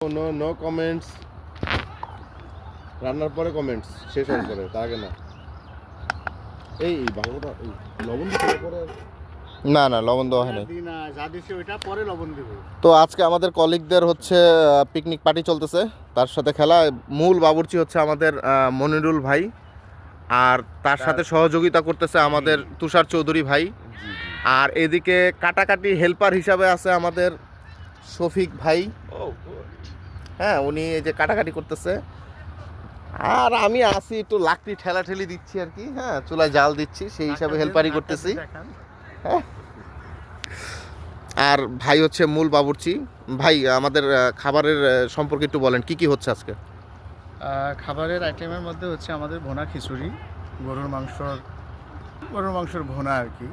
No no comments, রান্নার পরে comments শেষ হওয়ার পরে, তার আগে না। এই বাংলাটা এই লবণ দিতে পরে না না লবণ দেওয়া হয় না, যা দিছি ওইটা পরে লবণ দিব। তো আজকে আমাদের কলিগদের হচ্ছে পিকনিক পার্টি চলতেছে, তার সাথে খেলা। মূল বাবুর্চি হচ্ছে আমাদের মনিরুল ভাই, আর তার সাথে সহযোগিতা করতেছে আমাদের তুষার চৌধুরী ভাই। আর এদিকে কাটাকাটি হেল্পার হিসাবে আছে আমাদের শফিক ভাই। হ্যাঁ, উনি এই যে কাটাকাটি করতেছে, আর আমি আসি একটু লাকড়ি ঠেলাঠেলি দিচ্ছি আর কি। হ্যাঁ, চুলায় জাল দিচ্ছি, সেই হিসাবে হেল্পারই করতেছি। হ্যাঁ, আর ভাই হচ্ছে মূল বাবুর্চি। ভাই, আমাদের খাবারের সম্পর্কে একটু বলেন, কি কি হচ্ছে আজকে? খাবারের আইটেমের মধ্যে হচ্ছে আমাদের ভুনা খিচুড়ি, গরুর মাংসর ভুনা আর কি।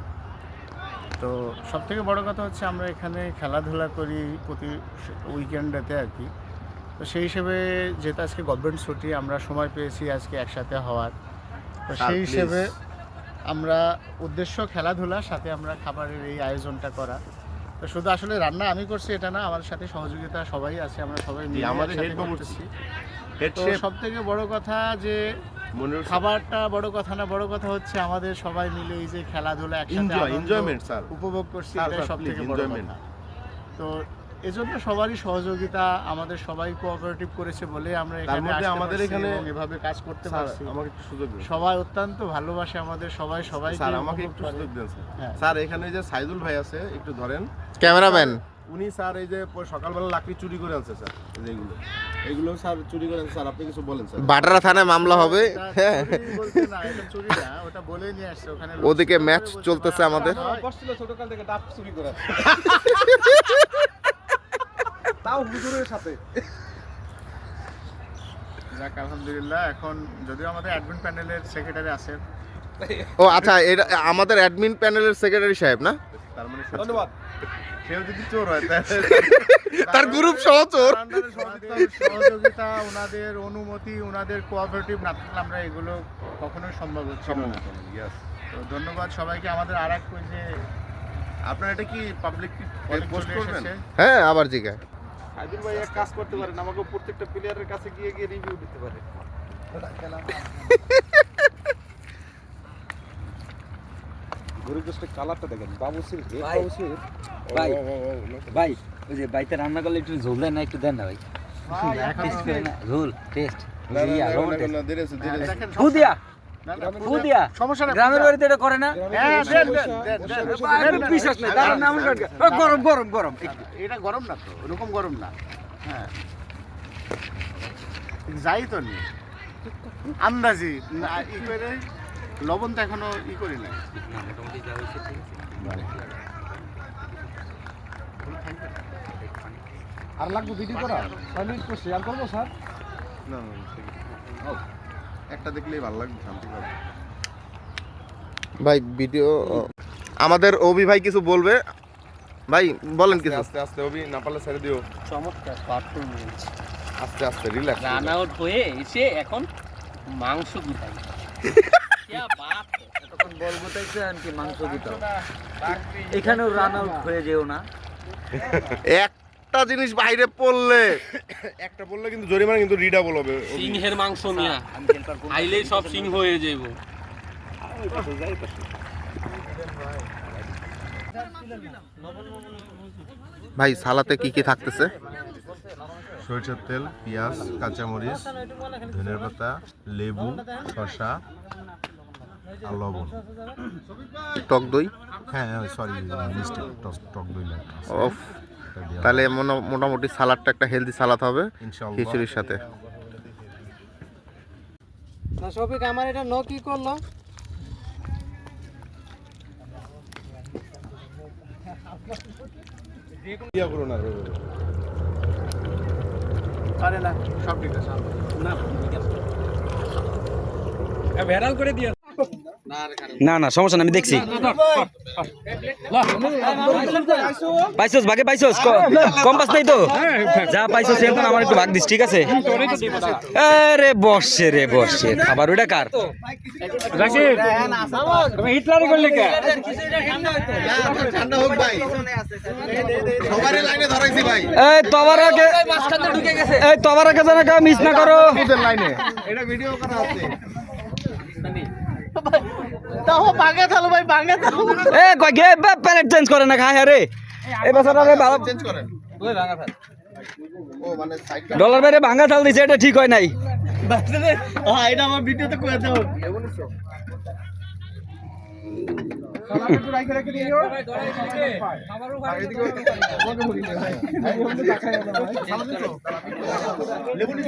তো সবথেকে বড় কথা হচ্ছে আমরা এখানে খেলাধুলা করি প্রতি উইকেন্ডেতে আর কি। তো সেই হিসেবে যেহেতু আজকে গভর্নমেন্ট ছুটি, আমরা সময় পেয়েছি আজকে একসাথে হওয়ার। তো সেই হিসেবে আমরা উদ্দেশ্য খেলাধুলার সাথে আমরা খাবারের এই আয়োজনটা করা। তো শুধু আসলে রান্না আমি করছি এটা না, আমার সাথে সহযোগিতা সবাই আছে, আমরা সবাই মিলে আমাদের একসাথে হেড করতেছি। হেড তো শেফ সবথেকে বড় কথা যে খাবারটা বড় কথা না, বড় কথা হচ্ছে আমাদের সবাই মিলে এই যে খেলাধুলা একসাথে এনজয়মেন্ট স্যার, উপভোগ করছি, এটাই সবথেকে বড় কথা। তো এজন্য সবারই সহযোগিতা, আমাদের সবাই কোঅপারেটিভ করেছে বলে আমরা এখানে আসতে আমাদের পারছি এখানে এবং এভাবে কাজ করতে পারছি। আমাকে একটু সুযোগ দিন সবাই অত্যন্ত ভালোবাসে আমাদের, সবাই স্যার, আমাকে একটু সুযোগ দিন হ্যাঁ। স্যার। এখানে যে সাইদুল ভাই আছে, একটু ধরেন ক্যামেরাম্যান, উনি স্যার এই যে সকালবেলা লাকড়ি চুরি করে আনছে স্যার, এইগুলো স্যার চুরি করে আনছে স্যার। আপনি কিছু বলেন স্যার। বাটারা থানায় মামলা হবে। হ্যাঁ, চুরি না, ওটা বলে নিয়ে আসছে ওখানে। ওদিকে ম্যাচ চলতেছে আমাদের। ছোটকাল থেকে ডাব চুরি করে তাও হুজুরের সাথে। যাক, আলহামদুলিল্লাহ। এখন যদিও আমাদের অ্যাডমিন প্যানেলের সেক্রেটারি আছেন। ও আচ্ছা, এটা আমাদের অ্যাডমিন প্যানেলের সেক্রেটারি সাহেব না? তার মানে ধন্যবাদ। কেউ যদি চোর হয় তার গ্রুপ সহ চোর। সহযোগিতা, ওনাদের অনুমতি, ওনাদের কোঅপারেটিভ না থাকলে আমরা এগুলো কখনোই সম্ভব হচ্ছে না। তো ধন্যবাদ সবাইকে। আমাদের আর এক যে আপনারা এটা কি পাবলিক পোস্ট করবেন? হ্যাঁ, আবার জিজ্ঞাসা সাইদুল ভাই এক কাজ করতে পারেন, আমাকে প্রত্যেকটা প্লেয়ারের কাছে গিয়ে রিভিউ দিতে পারে। গরুর কালারটা দেখেন, বাবুসির ভাই ভাই, ওই যে বাইতে রান্না করলে একটু ঝোল দেন না, একটু দেন না ভাই, টেস্ট করে না, ঝোল টেস্ট গ্রামের বাড়িতে এটা করে না। বিশ্বাস নেই, গরম গরম গরম, এটা গরম না তো, ওরকম গরম না। হ্যাঁ, যাই তো নি আন্দাজি ই করে, লবণ তো এখনো ই করি না। আর লাগবে ভিডিও করা, 6 মিনিট করছি, আর করবো স্যার? না, একটা দেখলেই ভালো লাগবে, শান্তি পাবে। ভাই ভিডিও আমাদের অভি ভাই কিছু বলবে। ভাই বলেন কিছু। আস্তে আস্তে অভি, না পারলে ছেড়ে দিও। চমৎকার পারফরম্যান্স। আস্তে আস্তে রিল্যাক্স। রান আউট হয়ে এসে এখন মাংস গুতাই। क्या बात है, তখন বল গোটাইছে আনকি মাংস গুতাও। এখানেও রান আউট হয়ে যেও না। একটা জিনিস বাইরে পড়লে, একটা পড়লে কিন্তু জরিমানা কিন্তু রিডাবল হবে। সিংহের মাংস মিয়া আইলেই সব সিংহ হয়ে যাইব। ভাই সালাতে কি কি থাকতেছে? সরিষার তেল, পেঁয়াজ, কাঁচামরিচ, ধনের পাতা, লেবু, শসা আর লবণ। টক দই? হ্যাঁ সরি, মিষ্টি টক দই না। ওফ, তাহলে মোটামুটি সালাডটা একটা হেলদি সালাদ হবে ইনশাআল্লাহ খিচুড়ির সাথে। না শফিক, আমার এটা ন কি করলো? পারে না, সব ঠিক আছে। না, ভেড়াল করে দিয়ে না না সমস্যা না, আমি দেখছি। পাইছস ভাগে পাইছস, কম পাস নাই তো? যা পাইছস এখন আমার একটু ভাগ দিস, ঠিক আছে? আরে বসে রে বসে, খাবার ওটা কার? ঠান্ডা হোক ভাই, সবারই লাইনে ধরাইছি ভাই। এই তোবার আগে, এই তোবার আগে জানা কেউ মিস না করো। লাইনে এটা ভিডিও করা আছে। এ কই গে প্যালেট চেঞ্জ করে না খায় আরে। এই বছর আরে ভালো চেঞ্জ করেন। ও মানে সাইড ডলার বাইরে ভাঙা চাল দিছে, এটা ঠিক হয় নাই। এটা আমার ভিডিওতে কয়ে দাও।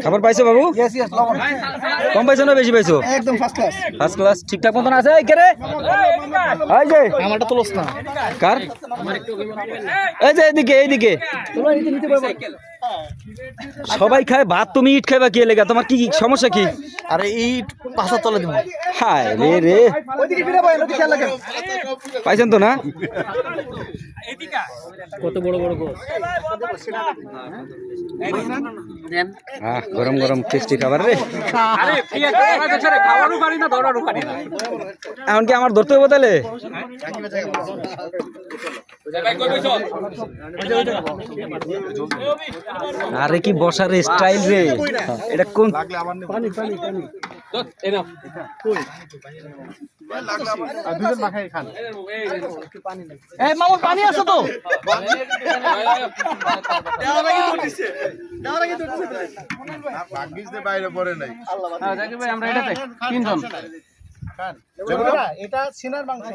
খাবার পাইছো বাবু? কম পাইছো না বেশি পাইছো? একদম ফার্স্ট ক্লাস। ফার্স্ট ক্লাস ঠিকঠাক মতন আছে? এই কে রে? এই যে আমারটা তোলস না। কার? এই যে এইদিকে এইদিকে সবাই খায় ভাত, তুমি ইট খাইবা কি লেগা? তোমার কি কি সমস্যা কি? আরে ইট পাশা তলে দিব। হায় রে রে, ওইদিকে ফিরে বয়, ওইদিকে খেয়াল রাখেন। পাইছেন তো না? কত বড় বড় গোস গরম গরম টেস্টি খাবার রে। আরে ফিয়া খাওয়ারও পারি না, ধরারও পারি না। এমনকি আমার ধরতে হবে তাহলে? আরে কি বসার স্টাইল রে, এটা কোন? এই মামুর পানি আছে তো? ভাগ্যিস যে বাইরে পড়ে নাই। আমরা এটাতে তিনজন। এটা সিনার মাংস।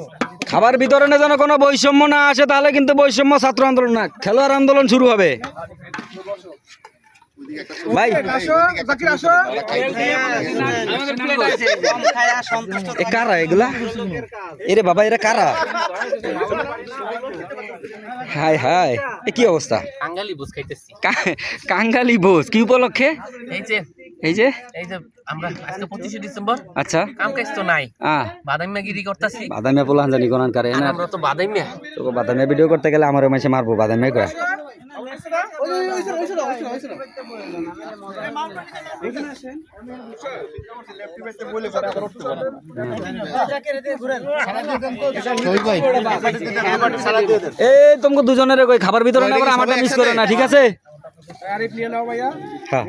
খাবার বিতরণে যেন কোনো বৈষম্য না আসে, তাহলে কিন্তু বৈষম্য ছাত্র আন্দোলন না, খেলোয়াড় আন্দোলন শুরু হবে। ভাই এ কারা এগুলা? এরে বাবা এরা কারা? হাই হাই, এ কি অবস্থা? কাঙ্গালি বুঝ খাইতেছি। কাঙ্গালি বোস কি উপলক্ষে? এই যে এই যে আমরা আজকে 25 ডিসেম্বর, আচ্ছা কাম কাজ তো নাই, আহ বাদামিয়াগিরি করতেছি। বাদামিয়া পোলাহান জানি কোনান কারে আর না, আমরা তো বাদামিয়া। তোকে বাদামিয়া ভিডিও করতে গেলে আমার মাসে মারবো বাদামিয়া কয়। এই তোমাকে দুজনের কই খাবার বিতরণ আবার আমারটা মিস করে না, ঠিক আছে? হ্যাঁ।